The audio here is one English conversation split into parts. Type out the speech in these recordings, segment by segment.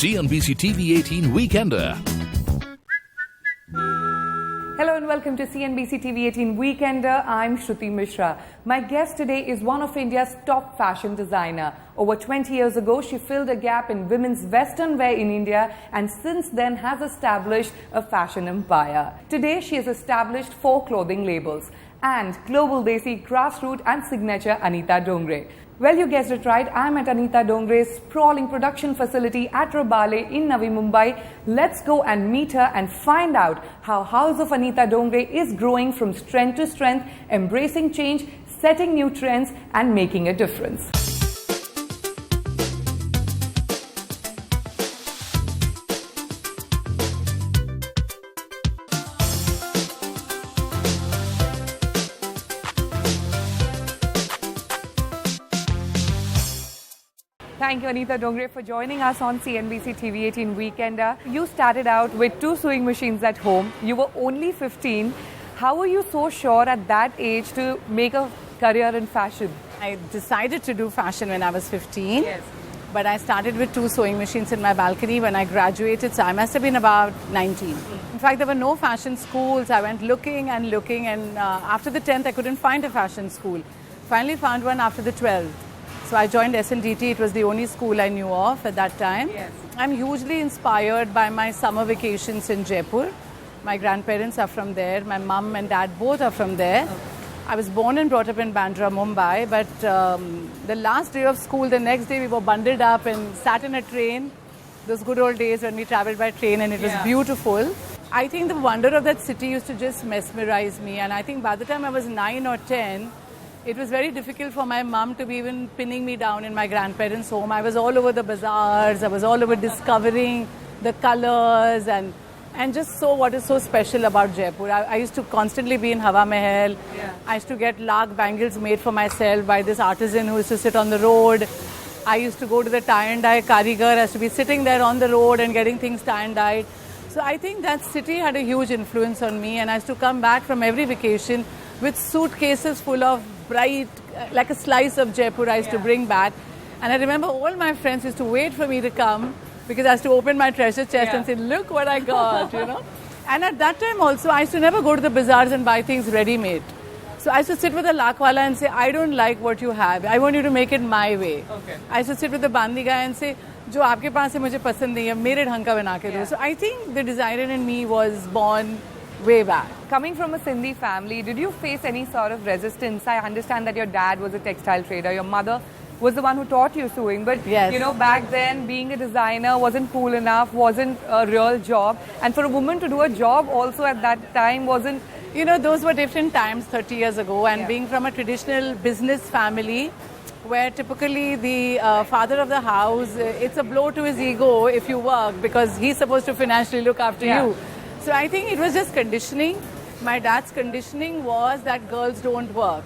CNBC TV 18 Weekender. Hello and welcome to CNBC TV 18 Weekender. I'm Shruti Mishra. My guest today is one of India's top fashion designer. Over 20 years ago, she filled a gap in women's western wear in India and since then has established a fashion empire. Today, she has established 4 clothing labels and Global Desi, Grassroot and Signature Anita Dongre. Well, you guessed it right. I'm at Anita Dongre's sprawling production facility at Robale in Navi Mumbai. Let's go and meet her and find out how House of Anita Dongre is growing from strength to strength, embracing change, setting new trends and making a difference. Thank you, Anita Dongre, for joining us on CNBC TV 18 Weekender. You started out with 2 sewing machines at home. You were only 15. How were you so sure at that age to make a career in fashion? I decided to do fashion when I was 15. Yes. But I started with 2 sewing machines in my balcony when I graduated, so I must have been about 19. In fact, there were no fashion schools. I went looking, and after the 10th, I couldn't find a fashion school. Finally found one after the 12th. So I joined SNDT. It was the only school I knew of at that time. Yes. I'm hugely inspired by my summer vacations in Jaipur. My grandparents are from there. My mum and dad both are from there. Okay. I was born and brought up in Bandra, Mumbai. But the last day of school, the next day we were bundled up and sat in a train. Those good old days when we traveled by train and it was beautiful. I think the wonder of that city used to just mesmerize me. And I think by the time I was 9 or 10, it was very difficult for my mum to be even pinning me down in my grandparents' home. I was all over the bazaars. I was all over discovering the colors and just saw what is so special about Jaipur. I used to constantly be in Hawa Mahal. Yeah. I used to get lag bangles made for myself by this artisan who used to sit on the road. I used to go to the tie and dye karigar. I used to be sitting there on the road and getting things tie and dyed. So I think that city had a huge influence on me, and I used to come back from every vacation with suitcases full of bright, like a slice of Jaipur I used to bring back. And I remember all my friends used to wait for me to come because I used to open my treasure chest and say, look what I got, you know. And at that time also, I used to never go to the bazaars and buy things ready-made. So I used to sit with the lakwala and say, I don't like what you have. I want you to make it my way. Okay. I used to sit with the bandi guy and say, जो आपके पास है मुझे पसंद नहीं है, मेरे ढंग का बना के दो. So I think the designer in me was born way back. Coming from a Sindhi family, did you face any sort of resistance? I understand that your dad was a textile trader. Your mother was the one who taught you sewing. But, yes, you know, back then, being a designer wasn't cool enough, wasn't a real job. And for a woman to do a job also at that time wasn't... You know, those were different times 30 years ago. And being from a traditional business family, where typically the father of the house, it's a blow to his ego if you work because he's supposed to financially look after you. So I think it was just conditioning. My dad's conditioning was that girls don't work.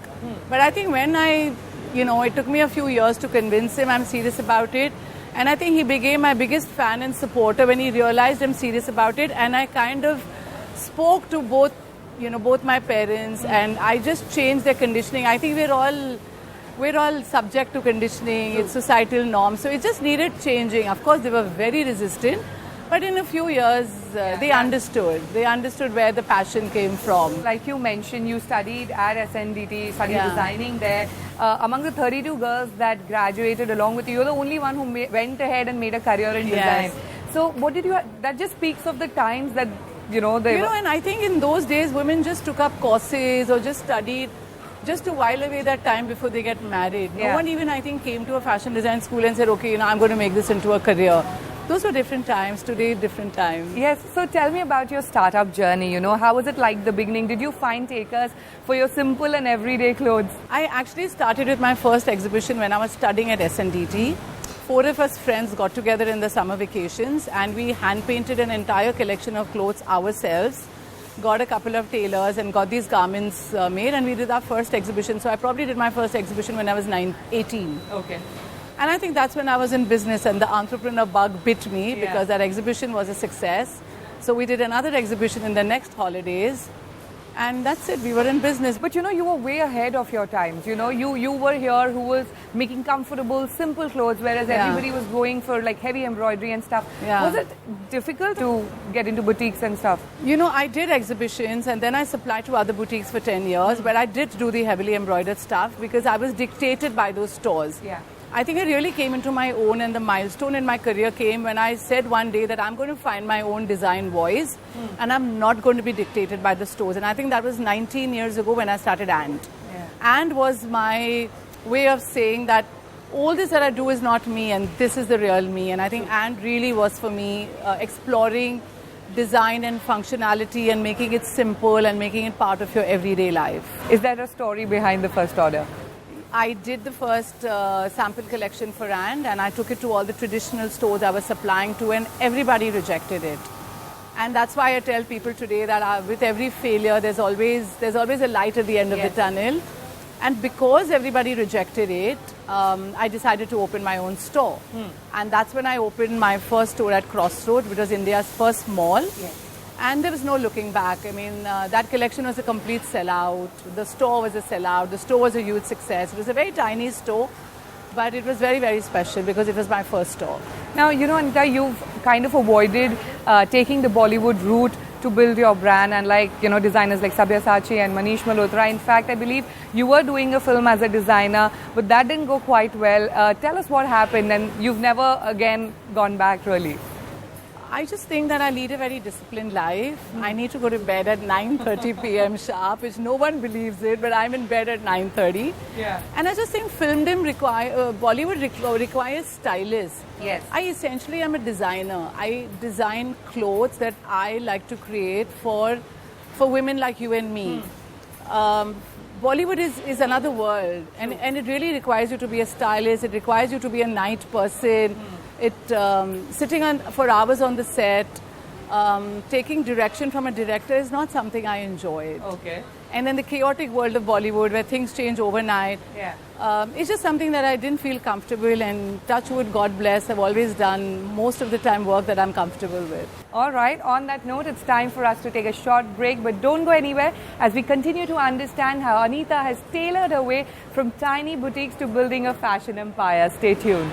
But I think when it took me a few years to convince him I'm serious about it. And I think he became my biggest fan and supporter when he realized I'm serious about it. And I kind of spoke to both my parents and I just changed their conditioning. I think we're all subject to conditioning. It's societal norms. So it just needed changing. Of course, they were very resistant. But in a few years, they understood. They understood where the passion came from. Like you mentioned, you studied at SNDT, studied designing there. Among the 32 girls that graduated along with you, you're the only one who went ahead and made a career in design. So what did you... That just speaks of the times that, and I think in those days, women just took up courses or just studied just to while away that time before they get married. No one even, I think, came to a fashion design school and said, okay, I'm going to make this into a career. Those were different times. Today, different times. Yes. So tell me about your startup journey. How was it like the beginning? Did you find takers for your simple and everyday clothes? I actually started with my first exhibition when I was studying at SNDT. 4 of us friends got together in the summer vacations and we hand-painted an entire collection of clothes ourselves, got a couple of tailors and got these garments made, and we did our first exhibition. So I probably did my first exhibition when I was 18. Okay. And I think that's when I was in business and the entrepreneur bug bit me because that exhibition was a success. So we did another exhibition in the next holidays. And that's it, we were in business. But you know, you were way ahead of your times. You know, you were here who was making comfortable, simple clothes, whereas everybody was going for like heavy embroidery and stuff. Yeah. Was it difficult to get into boutiques and stuff? You know, I did exhibitions and then I supplied to other boutiques for 10 years, but I did do the heavily embroidered stuff because I was dictated by those stores. Yeah. I think I really came into my own, and the milestone in my career came when I said one day that I'm going to find my own design voice and I'm not going to be dictated by the stores. And I think that was 19 years ago when I started And. Yeah. And was my way of saying that all this that I do is not me and this is the real me. And I think And really was for me exploring design and functionality and making it simple and making it part of your everyday life. Is there a story behind the first order? I did the first sample collection for And I took it to all the traditional stores I was supplying to, and everybody rejected it. And that's why I tell people today that with every failure, there's always a light at the end of the tunnel. And because everybody rejected it, I decided to open my own store. And that's when I opened my first store at Crossroad, which was India's first mall. Yes. And there was no looking back. I mean, that collection was a complete sellout. The store was a sellout. The store was a huge success. It was a very tiny store, but it was very, very special because it was my first store. Now, you know, Anita, you've kind of avoided taking the Bollywood route to build your brand, and like, you know, designers like Sabyasachi and Manish Malhotra. In fact, I believe you were doing a film as a designer, but that didn't go quite well. Tell us what happened, and you've never again gone back, really. I just think that I lead a very disciplined life. I need to go to bed at 9:30 p.m. sharp, which no one believes it, but I'm in bed at 9:30. Yeah. And I just think Bollywood requires stylists. Yes. I essentially am a designer. I design clothes that I like to create for women like you and me. Bollywood is another world, and it really requires you to be a stylist. It requires you to be a night person. Sitting for hours on the set, taking direction from a director is not something I enjoyed. Okay. And then the chaotic world of Bollywood where things change overnight. Yeah. It's just something that I didn't feel comfortable, and touch wood, God bless, I've always done most of the time work that I'm comfortable with. All right, on that note, it's time for us to take a short break, but don't go anywhere as we continue to understand how Anita has tailored her way from tiny boutiques to building a fashion empire. Stay tuned.